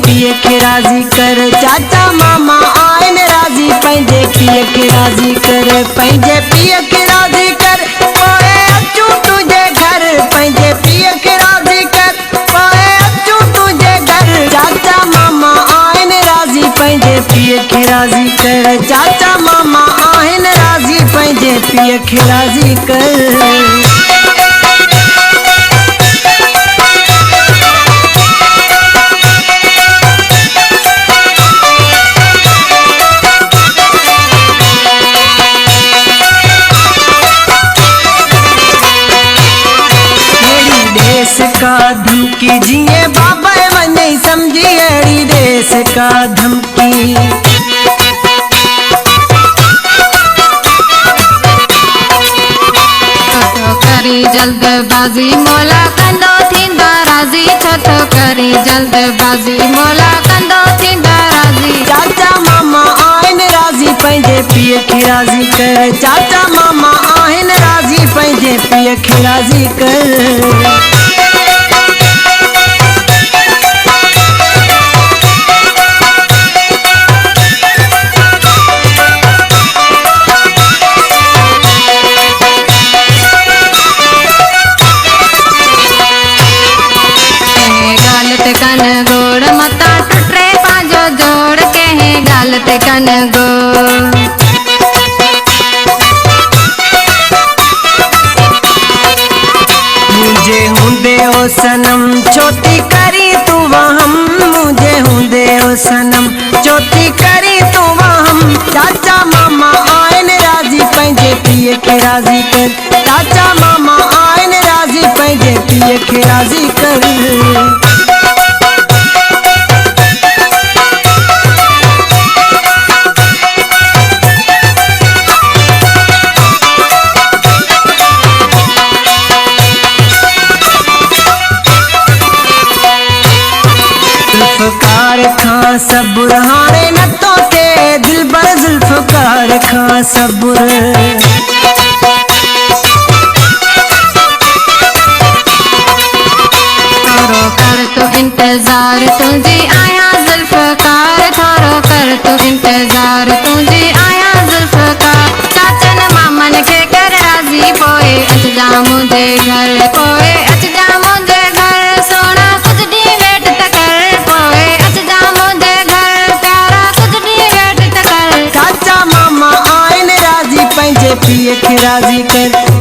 पिए खे राजी कर। चाचा मामा आइन राजी पंहिंजे पिए खे राजी कर। पंहिंजे पिए खे राजी कर पोइ अचूं तुंहिंजे घर। पंहिंजे पिए खे राजी कर पोइ अचूं तुंहिंजे घर। चाचा मामा आइन राजी पंहिंजे पिए खे राजी कर। चाचा मामा आइन राजी पंहिंजे पिए खे राजी कर। का धमकी जिए बाबा वने समझी अड़ी देश का धमकी। करी जल्दबाजी मौला कंदो थींदा राजी। छो करी जल्दबाजी मौला कंदो थींदा राजी। चाचा मामा आइन राजी पंहिंजे पिए खे राजी कर। चाचा मामा आइन राजी पंहिंजे पिए खे राजी कर। कन गोड़ मता टुटे पांजो जोड़ के है गालत कन गोड़। मुझे हुंदे ओ सनम छोटी करी तू वहम। मुझे हुंदे ओ सनम छोटी करी तू वहम। चाचा मामा आइन राजी पंहिंजे पिए खे राजी कर। चाचा मामा आइन राजी पंहिंजे पिए खे राजी कर। जुल्फ़कार खां सबुर हाणे नथो थिए दिलबर। जुल्फ़कार खां सबुर थोरो कर तो इंतजार तुझी आया जुल्फ़कार। थोरो कर तो इंतजार तुझी